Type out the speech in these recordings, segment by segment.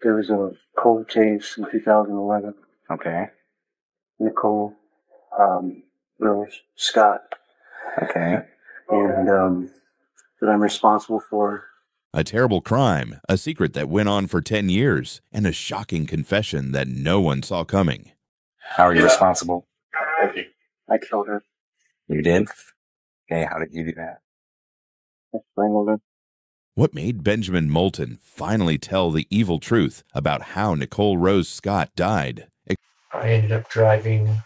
There was a cold case in 2011. Okay. Nicole, Rose Scott. Okay. And, that I'm responsible for. A terrible crime, a secret that went on for 10 years, and a shocking confession that no one saw coming. How are you responsible? I killed her. You did? Okay, how did you do that? I strangled her. What made Benjamin Moulton finally tell the evil truth about how Nicole Rose Scott died? I ended up driving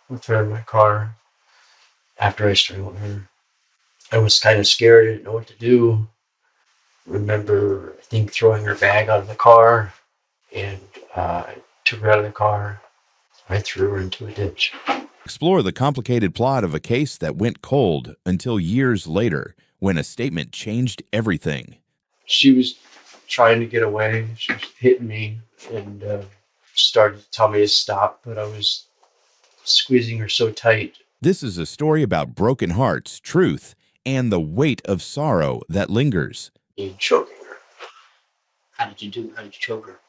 with her in my car after I strangled her. I was kind of scared. I didn't know what to do. Remember, I think, throwing her bag out of the car, and took her out of the car. I threw her into a ditch. Explore the complicated plot of a case that went cold until years later, when a statement changed everything. She was trying to get away. She was hitting me and started to tell me to stop, but I was squeezing her so tight. This is a story about broken hearts, truth, and the weight of sorrow that lingers. And choking her. How did you do? How did you choke her?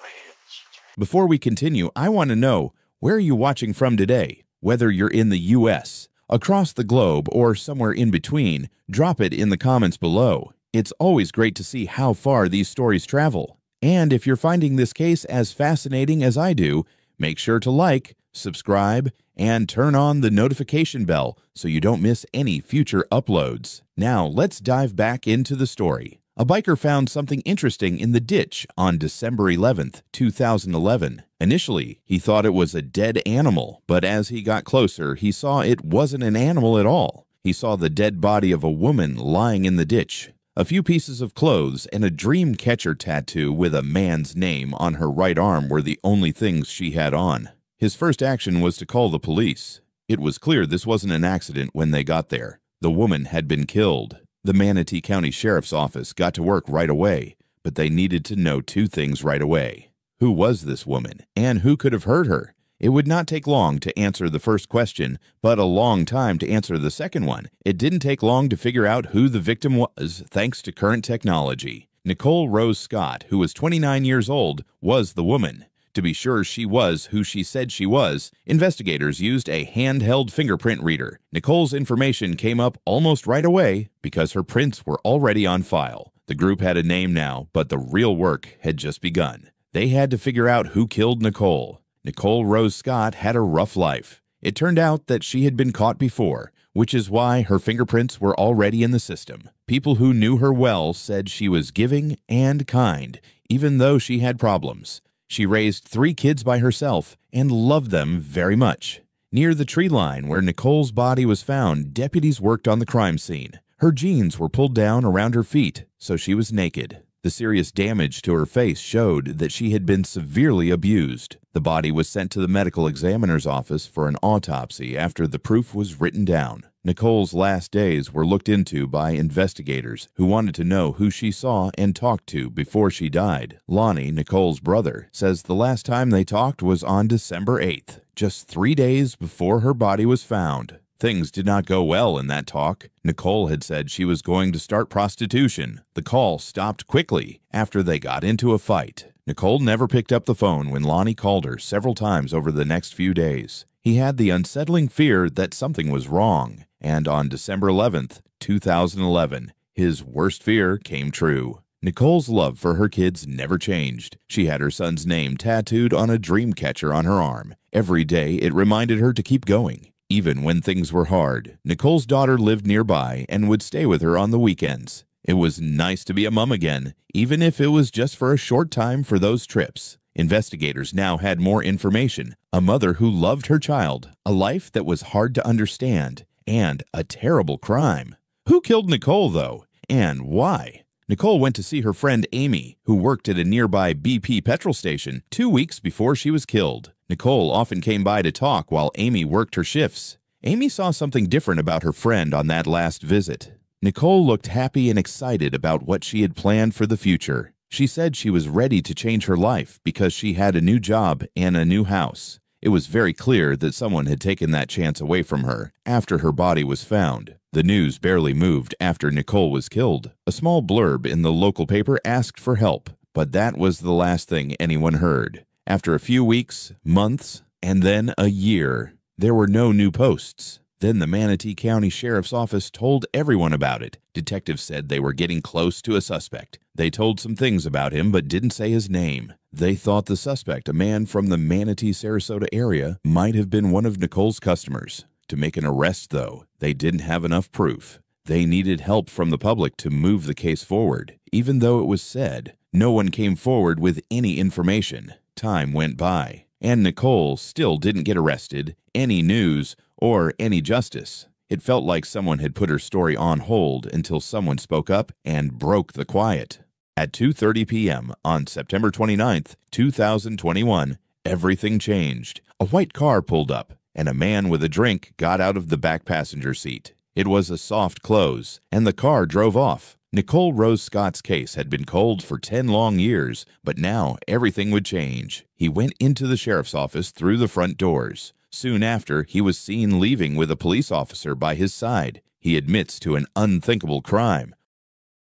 My hands. Before we continue, I want to know, where are you watching from today? Whether you're in the U.S., across the globe, or somewhere in between, drop it in the comments below. It's always great to see how far these stories travel. And if you're finding this case as fascinating as I do, make sure to like, subscribe, and turn on the notification bell so you don't miss any future uploads. Now, let's dive back into the story. A biker found something interesting in the ditch on December 11th, 2011. Initially, he thought it was a dead animal, but as he got closer, he saw it wasn't an animal at all. He saw the dead body of a woman lying in the ditch. A few pieces of clothes and a dream catcher tattoo with a man's name on her right arm were the only things she had on. His first action was to call the police. It was clear this wasn't an accident when they got there. The woman had been killed. The Manatee County Sheriff's Office got to work right away, but they needed to know two things right away. Who was this woman, and who could have hurt her? It would not take long to answer the first question, but a long time to answer the second one. It didn't take long to figure out who the victim was, thanks to current technology. Nicole Rose Scott, who was 29 years old, was the woman. To be sure she was who she said she was, investigators used a handheld fingerprint reader. Nicole's information came up almost right away because her prints were already on file. The group had a name now, but the real work had just begun. They had to figure out who killed Nicole. Nicole Rose Scott had a rough life. It turned out that she had been caught before, which is why her fingerprints were already in the system. People who knew her well said she was giving and kind, even though she had problems. She raised 3 kids by herself and loved them very much. Near the tree line where Nicole's body was found, deputies worked on the crime scene. Her jeans were pulled down around her feet, so she was naked. The serious damage to her face showed that she had been severely abused. The body was sent to the medical examiner's office for an autopsy after the proof was written down. Nicole's last days were looked into by investigators who wanted to know who she saw and talked to before she died. Lonnie, Nicole's brother, says the last time they talked was on December 8th, just 3 days before her body was found. Things did not go well in that talk. Nicole had said she was going to start prostitution. The call stopped quickly after they got into a fight. Nicole never picked up the phone when Lonnie called her several times over the next few days. He had the unsettling fear that something was wrong, and on December 11th, 2011, his worst fear came true. Nicole's love for her kids never changed. She had her son's name tattooed on a dream catcher on her arm. Every day, it reminded her to keep going. Even when things were hard, Nicole's daughter lived nearby and would stay with her on the weekends. It was nice to be a mom again, even if it was just for a short time for those trips. Investigators now had more information, a mother who loved her child, a life that was hard to understand, and a terrible crime. Who killed Nicole, though, and why? Nicole went to see her friend Amy, who worked at a nearby BP petrol station, 2 weeks before she was killed. Nicole often came by to talk while Amy worked her shifts. Amy saw something different about her friend on that last visit. Nicole looked happy and excited about what she had planned for the future. She said she was ready to change her life because she had a new job and a new house. It was very clear that someone had taken that chance away from her after her body was found. The news barely moved after Nicole was killed. A small blurb in the local paper asked for help, But that was the last thing anyone heard. After a few weeks, months, and then a year, there were no new posts. Then the Manatee County Sheriff's Office told everyone about it. Detectives said they were getting close to a suspect. They told some things about him but didn't say his name. They thought the suspect, a man from the Manatee-Sarasota area, might have been one of Nicole's customers. To make an arrest, though, they didn't have enough proof. They needed help from the public to move the case forward. Even though it was said, no one came forward with any information. Time went by, and Nicole still didn't get arrested, any news, or any justice. It felt like someone had put her story on hold until someone spoke up and broke the quiet. At 2:30 p.m. on September 29th, 2021, everything changed. A white car pulled up, and a man with a drink got out of the back passenger seat. It was a soft close, and the car drove off. Nicole Rose Scott's case had been cold for 10 long years, but now everything would change. He went into the sheriff's office through the front doors. Soon after, he was seen leaving with a police officer by his side. He admits to an unthinkable crime.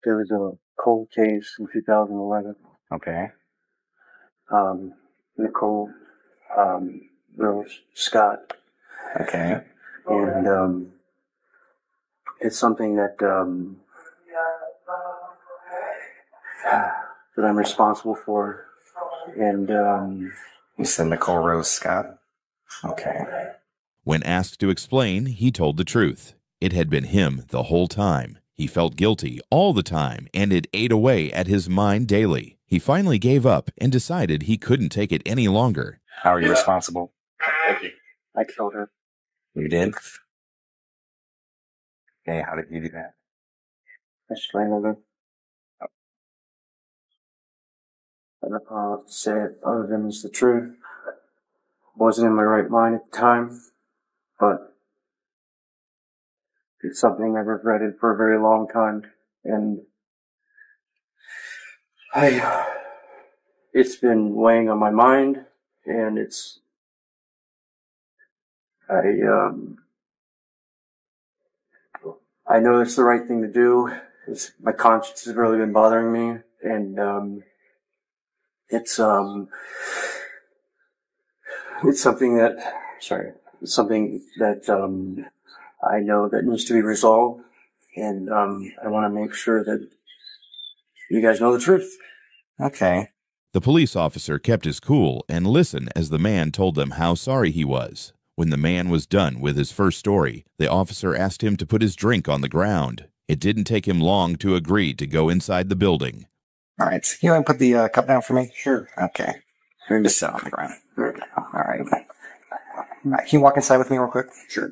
There was a cold case in 2011. Okay. Nicole Rose Scott. Okay. And it's something that that I'm responsible for. And You said Nicole Rose Scott? Okay. When asked to explain, he told the truth. It had been him the whole time. He felt guilty all the time, and it ate away at his mind daily. He finally gave up and decided he couldn't take it any longer. How are you responsible? I killed her. You did? Okay, how did you do that? I strangled her. I don't know how to say it other than it's the truth. Wasn't in my right mind at the time, but it's something I've regretted for a very long time, and it's been weighing on my mind, and I know it's the right thing to do. My conscience has really been bothering me, and it's something that I know that needs to be resolved, and I want to make sure that you guys know the truth. Okay. The police officer kept his cool and listened as the man told them how sorry he was. When the man was done with his first story, the officer asked him to put his drink on the ground. It didn't take him long to agree to go inside the building. All right. You want to put the cup down for me? Sure. Okay. Just sit on the ground. All right. All right. Can you walk inside with me real quick? Sure.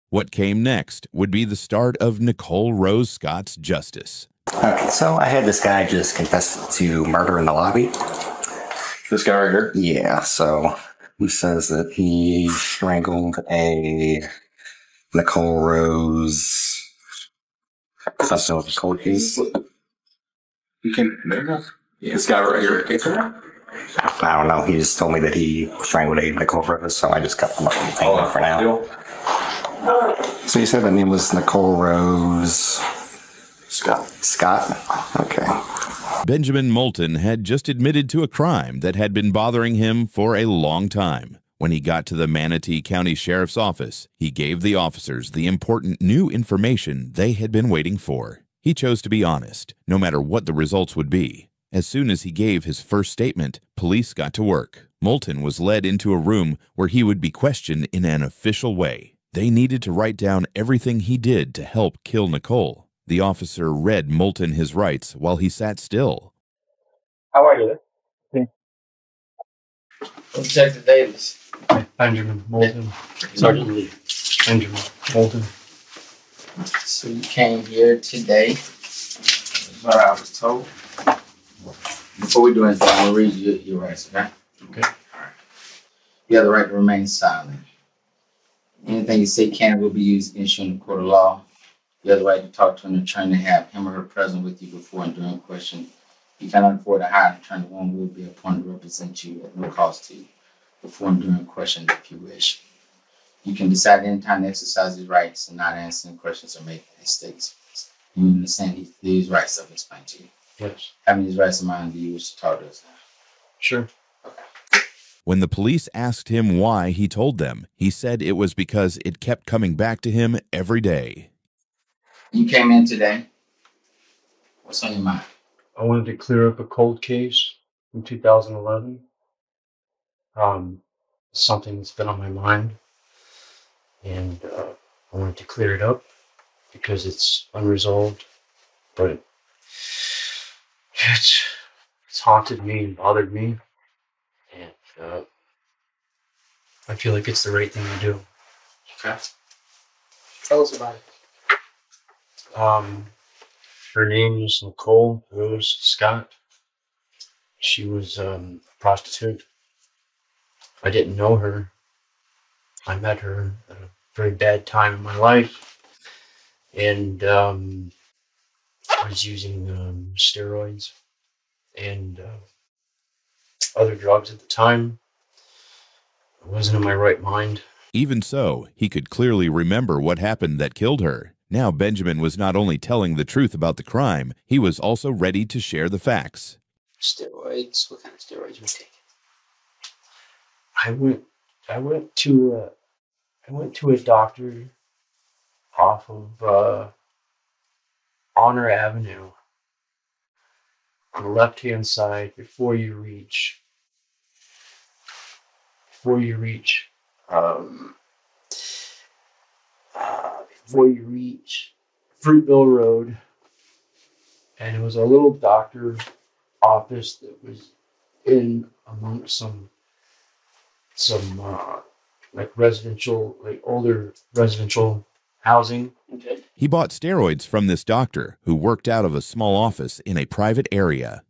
What came next would be the start of Nicole Rose Scott's justice. Okay, so I had this guy just confess to murder in the lobby. This guy right here? Yeah, so he says that he strangled a Nicole Rose. That's no cold case. You came there? Yeah. This guy right here. I don't know. He just told me that he strangled a Nicole Rose, so I just got them up for now. So you said that name was Nicole Rose Scott. Okay. Benjamin Moulton had just admitted to a crime that had been bothering him for a long time. When he got to the Manatee County Sheriff's Office, he gave the officers the important new information they had been waiting for. He chose to be honest, no matter what the results would be. As soon as he gave his first statement, police got to work. Moulton was led into a room where he would be questioned in an official way. They needed to write down everything he did to help kill Nicole. The officer read Moulton his rights while he sat still. How are you? Detective Davis. Benjamin Moulton. Sergeant Lee. Benjamin Moulton. So you came here today, is what I was told. Before we do anything, I'm going to read you your rights, okay? Okay. All right. You have the right to remain silent. Anything you say can and will be used against you in the court of law. You have the right to talk to an attorney and have him or her present with you before and during question. You cannot afford to hire an attorney. One will be appointed to represent you at no cost to you before and during question if you wish. You can decide any time to exercise these rights and not answering questions or making mistakes. You understand these rights I've explained to you? Yes. Having these rights in mind, do you wish to talk to us now? Sure. Okay. When the police asked him why he told them, he said it was because it kept coming back to him every day. You came in today. What's on your mind? I wanted to clear up a cold case from 2011. Something that's been on my mind, and I wanted to clear it up because it's unresolved, but it's haunted me and bothered me, and I feel like it's the right thing to do. Okay. Tell us about it. Her name is Nicole Rose Scott. She was a prostitute. I didn't know her. I met her at a very bad time in my life, and I was using steroids and other drugs at the time. I wasn't in my right mind. Even so, he could clearly remember what happened that killed her. Now Benjamin was not only telling the truth about the crime, he was also ready to share the facts. Steroids? What kind of steroids were you taking? I went to a doctor off of Honor Avenue on the left-hand side before you reach um, Fruitville Road, and it was a little doctor office that was in amongst some like older residential housing. Okay. He bought steroids from this doctor who worked out of a small office in a private area.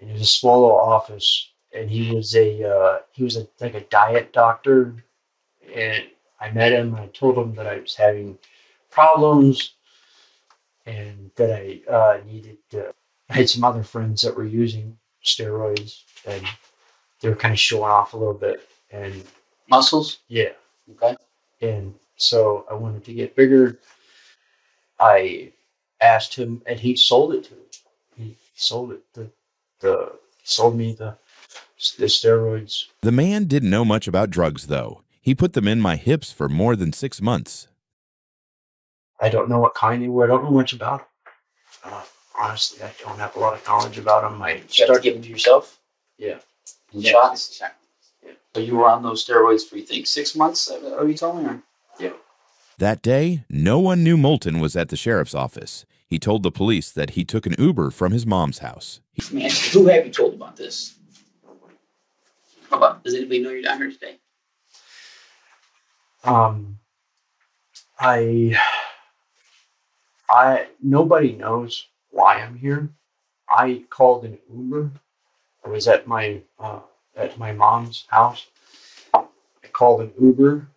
And it was a small little office, and he was like a diet doctor. And I met him. And I told him that I was having problems, and that I needed. I had some other friends that were using steroids, and they were kind of showing off a little bit. And Muscles? yeah, Okay. and so I wanted to get bigger. I asked him, and he sold it to me. He sold it. Sold me the steroids. The man didn't know much about drugs, though. He put them in my hips for more than 6 months. I don't know what kind they were. I don't know much about them. Honestly, I don't have a lot of knowledge about them. You have to give them to yourself? Yeah. In shots? Yeah. So you were on those steroids for, you think, 6 months, are you telling me? Or? Yeah. That day, no one knew Moulton was at the sheriff's office. He told the police that he took an Uber from his mom's house. Man, who have you told about this? How about, does anybody know you're down here today? Nobody knows why I'm here. I called an Uber. I was at my mom's house. I called an Uber,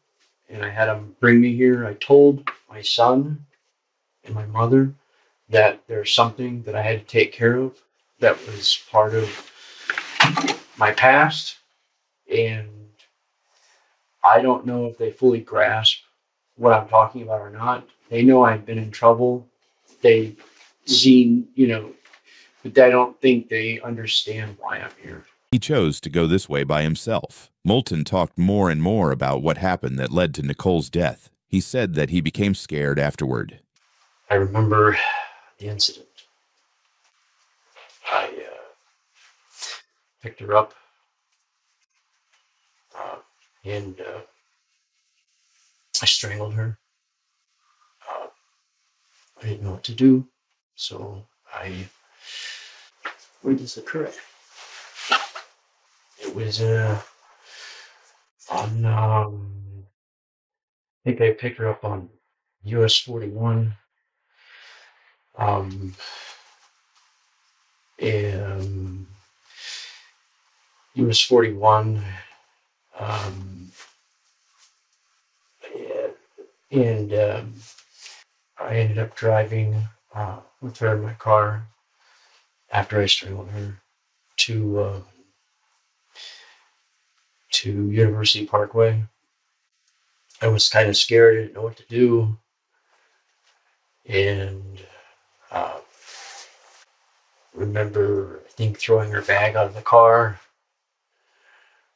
and I had him bring me here. I told my son and my mother that there's something that I had to take care of that was part of my past, and I don't know if they fully grasp what I'm talking about or not. They know I've been in trouble. They've seen, but I don't think they understand why I'm here. He chose to go this way by himself. Moulton talked more and more about what happened that led to Nicole's death. He said that he became scared afterward. I remember the incident. I picked her up, and I strangled her. I didn't know what to do, so where does it occur? It was on. I think I picked her up on US 41. US 41. And I ended up driving with her in my car after I strangled her to University Parkway, I was kind of scared. I didn't know what to do. And remember, I think, throwing her bag out of the car,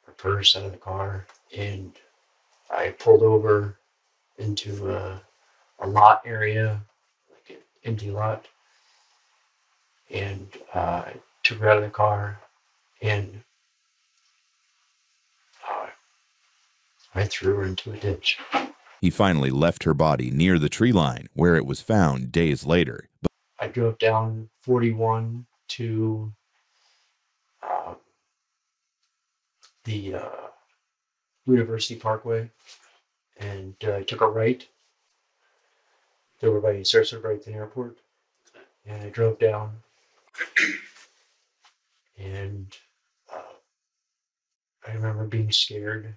her purse out of the car. And I pulled over into a lot area, like an empty lot. And I took her out of the car and I threw her into a ditch. He finally left her body near the tree line where it was found days later. I drove down 41 to the University Parkway and took a right. They were by Sarasota right to the airport. And I drove down and I remember being scared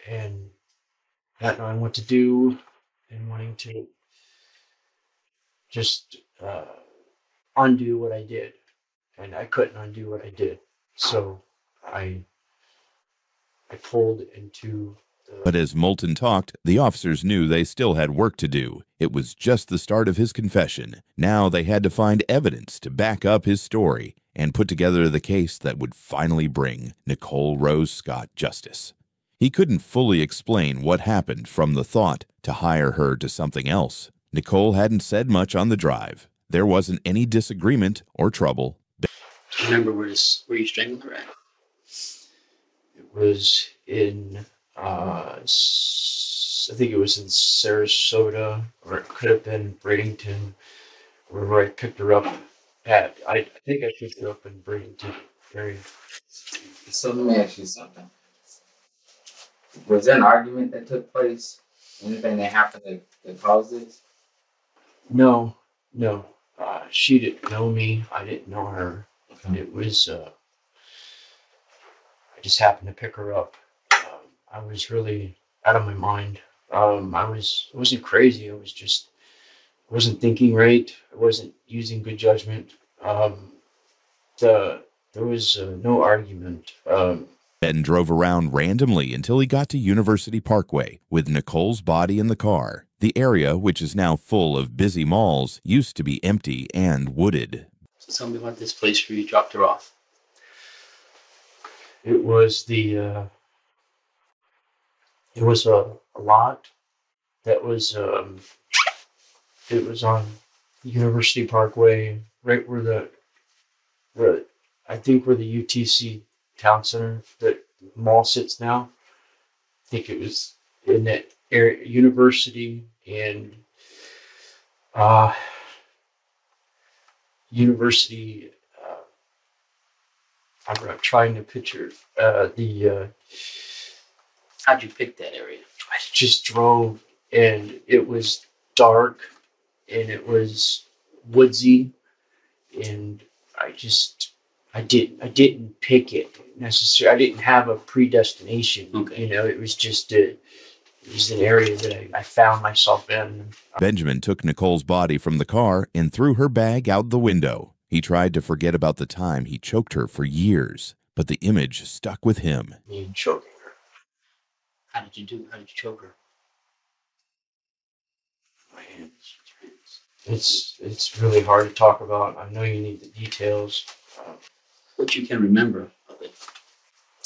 and not knowing what to do and wanting to just undo what I did. And I couldn't undo what I did. So I pulled into the... But as Moulton talked, the officers knew they still had work to do. It was just the start of his confession. Now they had to find evidence to back up his story and put together the case that would finally bring Nicole Rose Scott justice. He couldn't fully explain what happened from the thought to hire her to something else. Nicole hadn't said much on the drive. There wasn't any disagreement or trouble. Do you remember where you strangled her at? It was in, I think it was in Sarasota, or it could have been Bradenton, where I picked her up at. I think I picked her up in Bradenton area. So let me ask you something. Was there an argument that took place? Anything that happened that caused this? No. She didn't know me. I didn't know her. Okay. It was, I just happened to pick her up. I was really out of my mind. I wasn't crazy. I wasn't thinking right. I wasn't using good judgment. There was no argument. Ben drove around randomly until he got to University Parkway with Nicole's body in the car. The area, which is now full of busy malls, used to be empty and wooded. So tell me about this place where you dropped her off. It was a lot that was it was on University Parkway, right where the I think where the UTC Town Center, the mall sits now. I think it was in that area, University and University. I'm trying to picture the. How'd you pick that area? I just drove and it was dark and it was woodsy and I didn't pick it necessarily. I didn't have a predestination. Okay. It was just it was an area that I found myself in. Benjamin took Nicole's body from the car and threw her bag out the window. He tried to forget about the time he choked her for years, but the image stuck with him. Me choking her. How did you choke her? My hands. It's really hard to talk about. I know you need the details. What you can remember of it.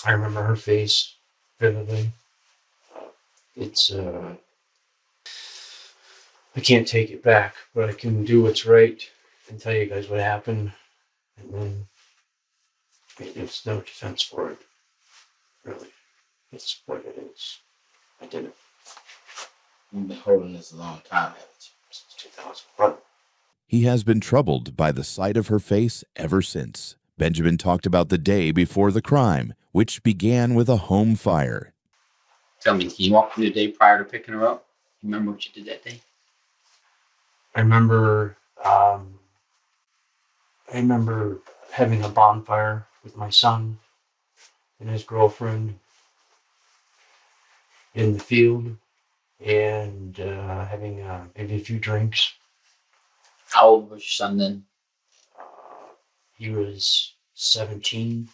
I remember her face vividly. I can't take it back, but I can do what's right and tell you guys what happened. And then there's no defense for it. Really. It's what it is. I did it. You've been holding this a long time, haven't you? Since 2001. He has been troubled by the sight of her face ever since. Benjamin talked about the day before the crime, which began with a home fire. Tell me, can you walk through the day prior to picking her up? You remember what you did that day? I remember having a bonfire with my son and his girlfriend in the field and having maybe a few drinks. How old was your son then? He was 17,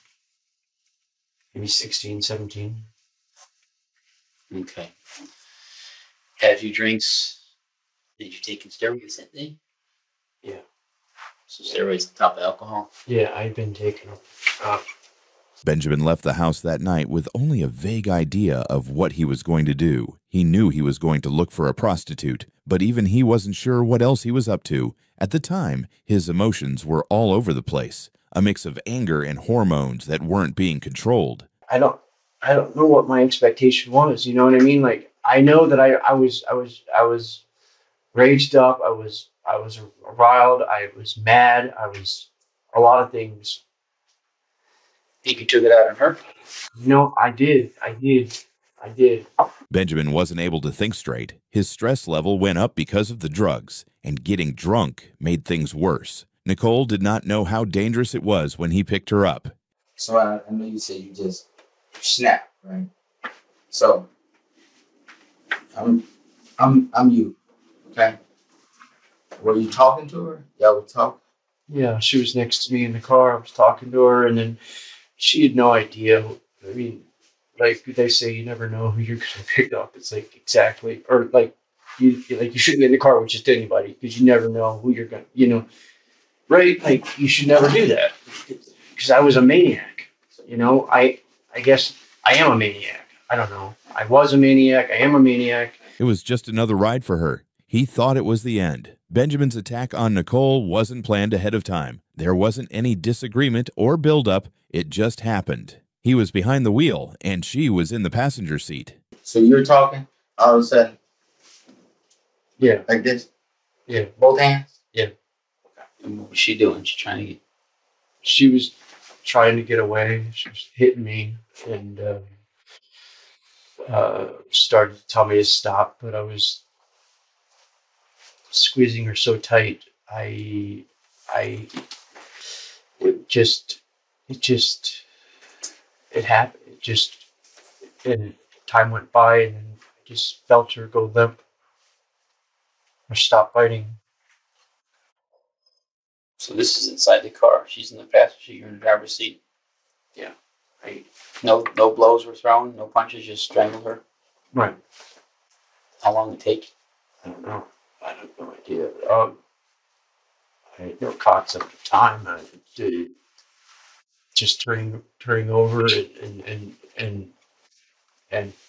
maybe 16, 17. Okay. Had a few drinks. Did you take steroids that day? Yeah. So steroids on top of alcohol? Yeah, I'd been taking them. Benjamin left the house that night with only a vague idea of what he was going to do. He knew he was going to look for a prostitute, but even he wasn't sure what else he was up to. At the time, his emotions were all over the place, a mix of anger and hormones that weren't being controlled. I don't know what my expectation was. You know what I mean? Like, I know that I was raged up. I was riled. I was mad. I was a lot of things. Think you took it out on her? No, I did. Benjamin wasn't able to think straight. His stress level went up because of the drugs, and getting drunk made things worse. Nicole did not know how dangerous it was when he picked her up. So I know you said you just snap, right? So I'm you, okay? Were you talking to her? Y'all were talking? Yeah, she was next to me in the car. I was talking to her, and then she had no idea. I mean, like they say, you never know who you're gonna pick up. It's like exactly, or like you shouldn't get in the car with just anybody because you never know who you're gonna, right? Like you should never do that because I was a maniac. I guess I am a maniac. I don't know. I was a maniac. I am a maniac. It was just another ride for her. He thought it was the end. Benjamin's attack on Nicole wasn't planned ahead of time. There wasn't any disagreement or buildup. It just happened. He was behind the wheel, and she was in the passenger seat. So you're talking, all of a sudden, Yeah. like this? Yeah. Both hands? Yeah. And what was she doing? She trying to get... She was trying to get away. She was hitting me and started to tell me to stop, but I was squeezing her so tight. It happened. And time went by, and then I just felt her go limp or stop biting. So this is inside the car. She's in the passenger seat. You're in the driver's seat. Yeah. Right. No blows were thrown. No punches. Just strangled her. Right. How long did it take? I don't know. I have no idea. I had no cots at the time. I did just turning over and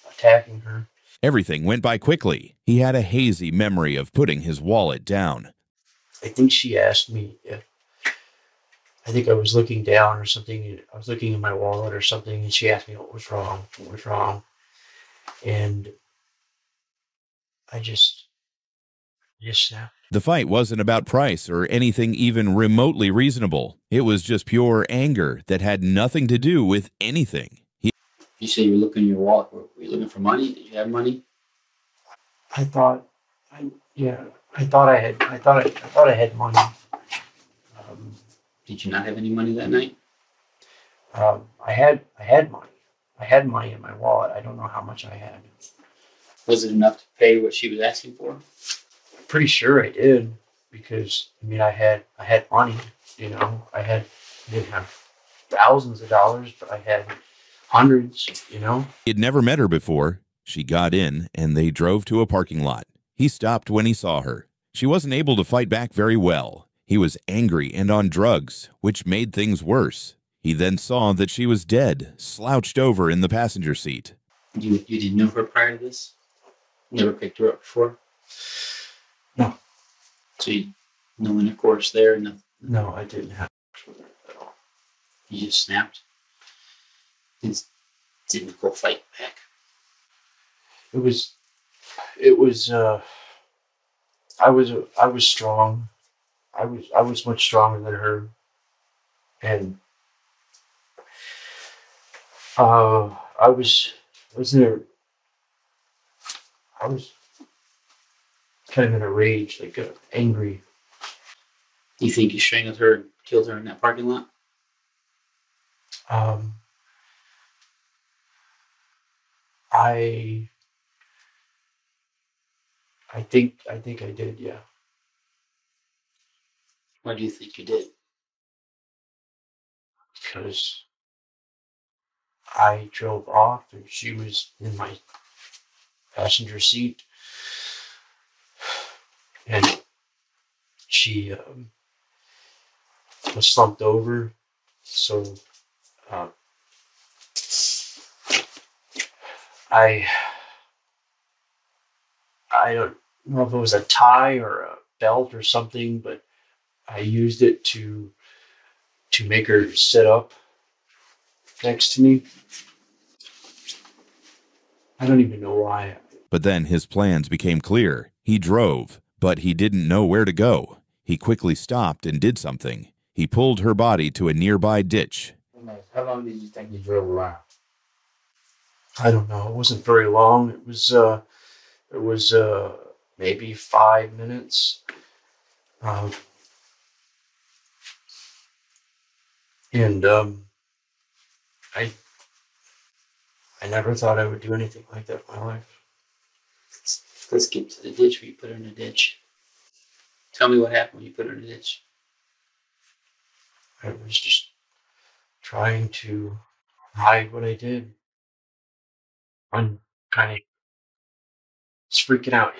attacking her. Everything went by quickly. He had a hazy memory of putting his wallet down. I think she asked me if I think I was looking down or something. I was looking in my wallet or something, and she asked me what was wrong. And I just snapped. The fight wasn't about price or anything even remotely reasonable. It was just pure anger that had nothing to do with anything. You say you were looking in your wallet. Were you looking for money? Did you have money? I thought I had money. Did you not have any money that night? I had money. I had money in my wallet. I don't know how much I had. Was it enough to pay what she was asking for? Pretty sure I did because I had money. I didn't have thousands of dollars, but I had hundreds. He'd never met her before. She got in, and they drove to a parking lot. He stopped when he saw her. She wasn't able to fight back very well. He was angry and on drugs, which made things worse. He then saw that she was dead, slouched over in the passenger seat. You didn't know her prior to this? Never picked her up before? No. So you no intercourse there? Nothing? No, I didn't have with her at all. You just snapped? Didn't go fight back? It was I was strong. I was much stronger than her, and I was kind of in a rage, like angry. You think you strangled her and killed her in that parking lot? I think I did, yeah. Why do you think you did? Because I drove off and she was in my passenger seat, and she was slumped over. So I don't know if it was a tie or a belt or something, but I used it to make her sit up next to me. I don't even know why. But then his plans became clear. He drove, but he didn't know where to go. He quickly stopped and did something. He pulled her body to a nearby ditch. How long did you think you drove around? I don't know. It wasn't very long. It was maybe 5 minutes. And I never thought I would do anything like that in my life. Let's get to the ditch where you put her in the ditch. Tell me what happened when you put her in the ditch. I was just trying to hide what I did. I'm kind of freaking out,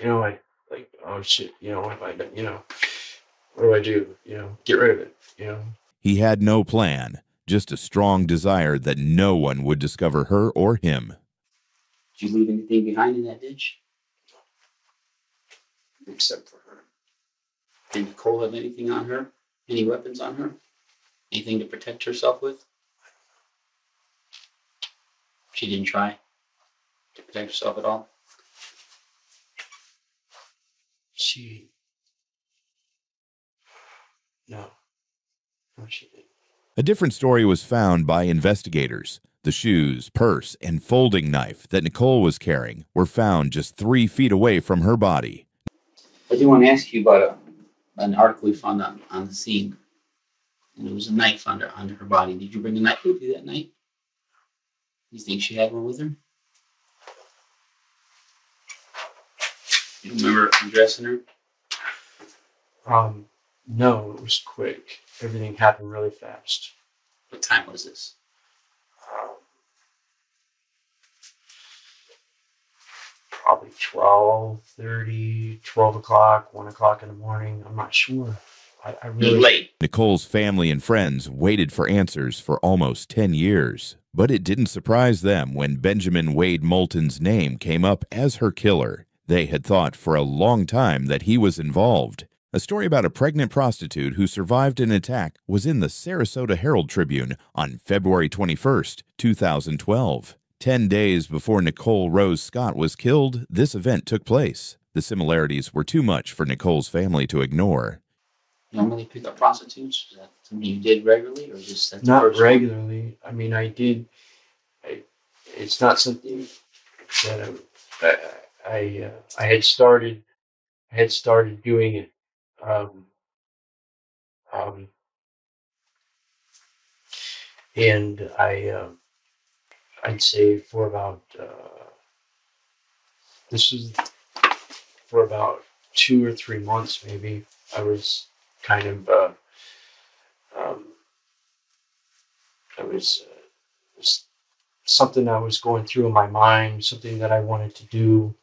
like, oh shit, what have I done? What do I do? Get rid of it, He had no plan, just a strong desire that no one would discover her or him. Did you leave anything behind in that ditch? Except for her. Did Nicole have anything on her? Any weapons on her? Anything to protect herself with? She didn't try to protect herself at all? No, she didn't. A different story was found by investigators. The shoes, purse, and folding knife that Nicole was carrying were found just 3 feet away from her body. I do want to ask you about an article we found on the scene. And there was a knife under her body. Did you bring a knife with you that night? You think she had one with her? You remember undressing her? No, it was quick. Everything happened really fast. What time was this? Probably 12:30, 12 o'clock, 1 o'clock in the morning. I'm not sure. I really late. Nicole's family and friends waited for answers for almost 10 years, but it didn't surprise them when Benjamin Wade Moulton's name came up as her killer. They had thought for a long time that he was involved. A story about a pregnant prostitute who survived an attack was in the Sarasota Herald-Tribune on February 21st, 2012. 10 days before Nicole Rose Scott was killed, this event took place. The similarities were too much for Nicole's family to ignore. Normally pick up prostitutes? Is that something you did regularly, or just that's not regularly? I mean, I did. It's not something that I had started. I had started doing it. And I'd say for about this was for about 2 or 3 months, maybe. I was kind of it was something I was going through in my mind, something that I wanted to do,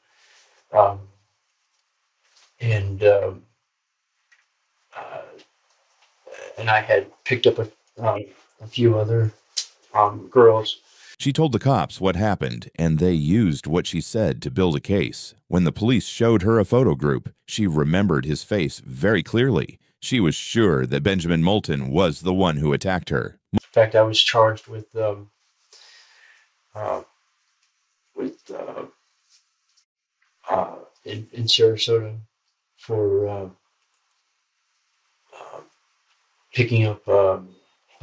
and I had picked up a few other girls. She told the cops what happened, and they used what she said to build a case. When the police showed her a photo group, she remembered his face very clearly. She was sure that Benjamin Moulton was the one who attacked her. In fact, I was charged with in Sarasota for picking up a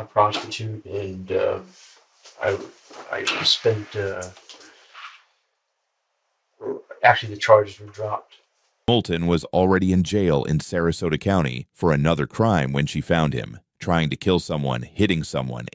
prostitute, and I spent. Actually, the charges were dropped. Moulton was already in jail in Sarasota County for another crime when she found him. Trying to kill someone,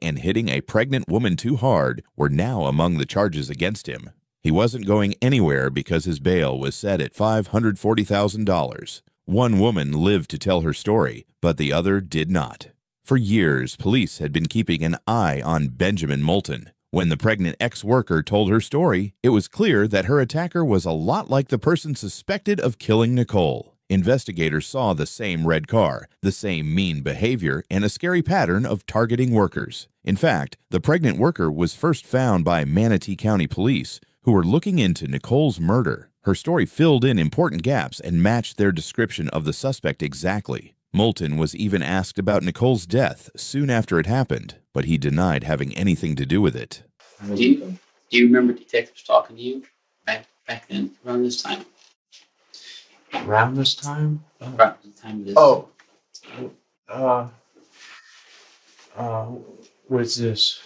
and hitting a pregnant woman too hard were now among the charges against him. He wasn't going anywhere because his bail was set at $540,000. One woman lived to tell her story, but the other did not. For years, police had been keeping an eye on Benjamin Moulton. When the pregnant ex-worker told her story, it was clear that her attacker was a lot like the person suspected of killing Nicole. Investigators saw the same red car, the same mean behavior, and a scary pattern of targeting workers. In fact, the pregnant worker was first found by Manatee County Police, who were looking into Nicole's murder. Her story filled in important gaps and matched their description of the suspect exactly. Moulton was even asked about Nicole's death soon after it happened, but he denied having anything to do with it. Do you remember detectives talking to you back then, around this time? Around this time? Around the time of this? Oh. What's this?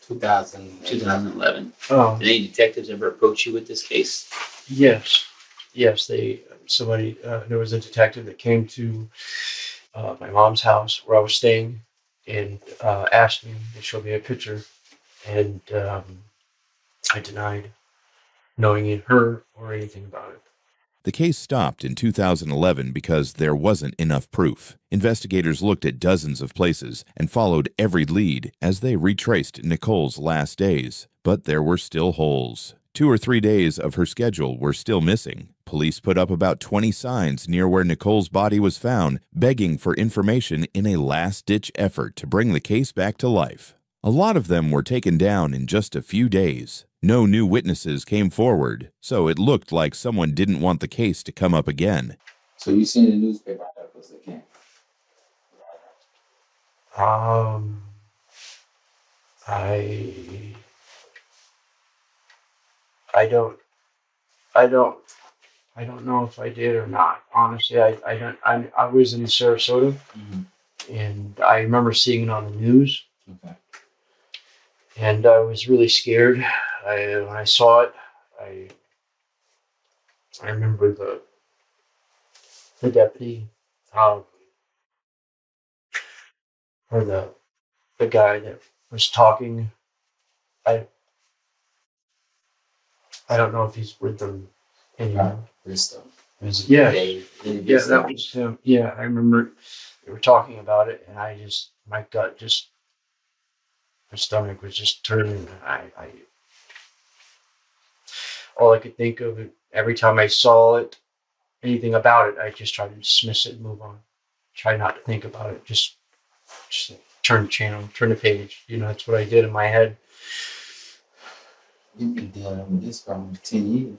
2011. Oh. Did any detectives ever approach you with this case? Yes. Yes, there was a detective that came to my mom's house where I was staying and asked me, they showed me a picture, and I denied knowing her or anything about it. The case stopped in 2011 because there wasn't enough proof. Investigators looked at dozens of places and followed every lead as they retraced Nicole's last days, but there were still holes. 2 or 3 days of her schedule were still missing. Police put up about 20 signs near where Nicole's body was found, begging for information in a last-ditch effort to bring the case back to life. A lot of them were taken down in just a few days. No new witnesses came forward, so it looked like someone didn't want the case to come up again. So you seen the newspaper that was the camp? I don't know if I did or not. Honestly, I was in Sarasota, and I remember seeing it on the news. Okay. And I was really scared. When I saw it, I remember the deputy, or the guy that was talking. I don't know if he's with them anymore. Bristol. Yeah, that was him. Yeah, I remember they were talking about it, and my stomach was just turning. All I could think of every time I saw it, anything about it, I just tried to dismiss it and move on. Try not to think about it. Just turn the channel, turn the page. That's what I did in my head. You've been dealing with this for almost 10 years.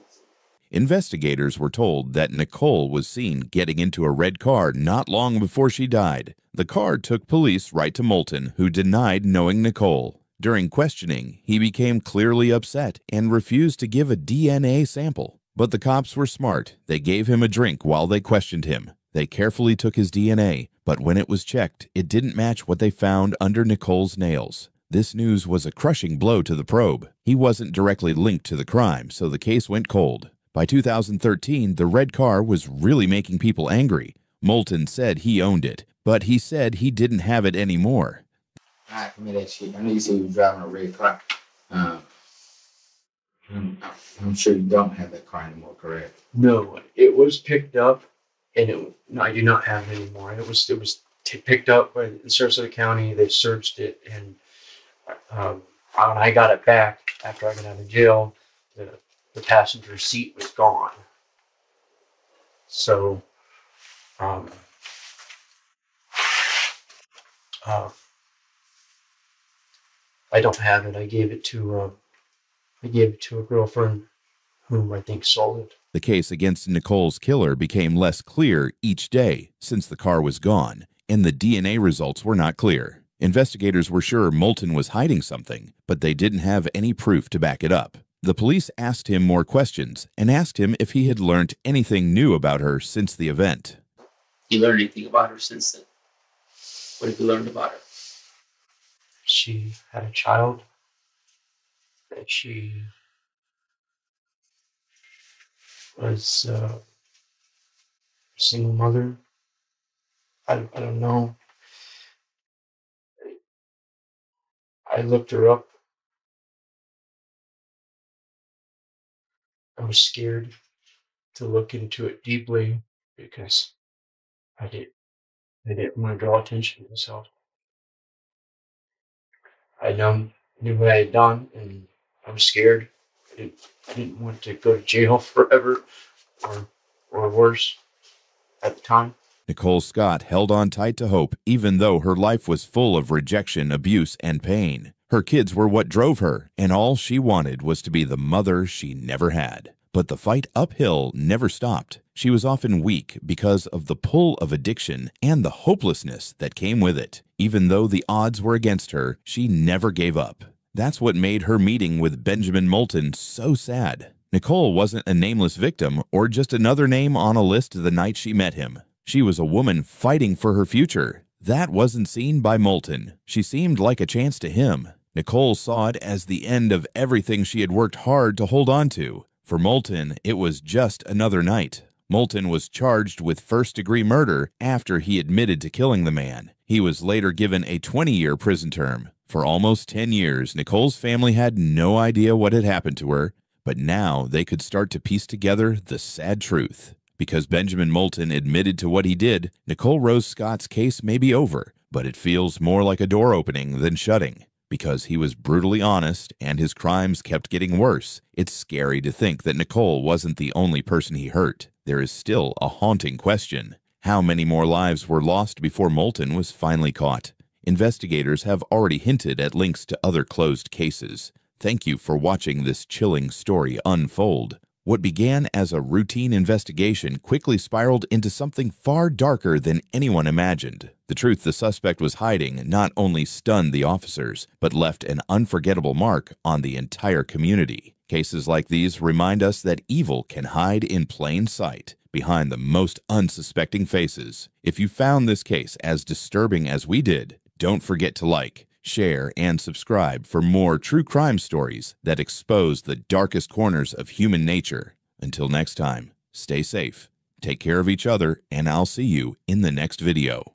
Investigators were told that Nicole was seen getting into a red car not long before she died. The car took police right to Moulton, who denied knowing Nicole. During questioning, he became clearly upset and refused to give a DNA sample. But the cops were smart. They gave him a drink while they questioned him. They carefully took his DNA, but when it was checked, it didn't match what they found under Nicole's nails. This news was a crushing blow to the probe. He wasn't directly linked to the crime, so the case went cold. By 2013, the red car was really making people angry. Moulton said he owned it, but he said he didn't have it anymore. All right, give me that shit. I know you said you were driving a red car. I'm sure you don't have that car anymore, correct? No, it was picked up, and no, I do not have it anymore. It was picked up by the Sarasota County. They searched it, and when I got it back after I got out of jail, the passenger seat was gone. So, I don't have it. I gave it to a girlfriend whom I think sold it. The case against Nicole's killer became less clear each day since the car was gone, and the DNA results were not clear. Investigators were sure Moulton was hiding something, but they didn't have any proof to back it up. The police asked him more questions and asked him if he had learned anything new about her since the event. You learned anything about her since then? What have you learned about her? She had a child. That she was a single mother. I don't know. I looked her up. I was scared to look into it deeply because I didn't want to draw attention to myself. I know knew what I had done, and I was scared. I didn't want to go to jail forever or worse at the time. Nicole Scott held on tight to hope even though her life was full of rejection, abuse, and pain. Her kids were what drove her, and all she wanted was to be the mother she never had. But the fight uphill never stopped. She was often weak because of the pull of addiction and the hopelessness that came with it. Even though the odds were against her, she never gave up. That's what made her meeting with Benjamin Moulton so sad. Nicole wasn't a nameless victim or just another name on a list the night she met him. She was a woman fighting for her future. That wasn't seen by Moulton. She seemed like a chance to him. Nicole saw it as the end of everything she had worked hard to hold on to. For Moulton, it was just another night. Moulton was charged with first-degree murder after he admitted to killing the man. He was later given a 20-year prison term. For almost 10 years, Nicole's family had no idea what had happened to her, but now they could start to piece together the sad truth. Because Benjamin Moulton admitted to what he did, Nicole Rose Scott's case may be over, but it feels more like a door opening than shutting. Because he was brutally honest and his crimes kept getting worse, it's scary to think that Nicole wasn't the only person he hurt. There is still a haunting question. How many more lives were lost before Moulton was finally caught? Investigators have already hinted at links to other closed cases. Thank you for watching this chilling story unfold. What began as a routine investigation quickly spiraled into something far darker than anyone imagined. The truth the suspect was hiding not only stunned the officers, but left an unforgettable mark on the entire community. Cases like these remind us that evil can hide in plain sight, behind the most unsuspecting faces. If you found this case as disturbing as we did, don't forget to like, share, and subscribe for more true crime stories that expose the darkest corners of human nature. Until next time, stay safe, take care of each other, and I'll see you in the next video.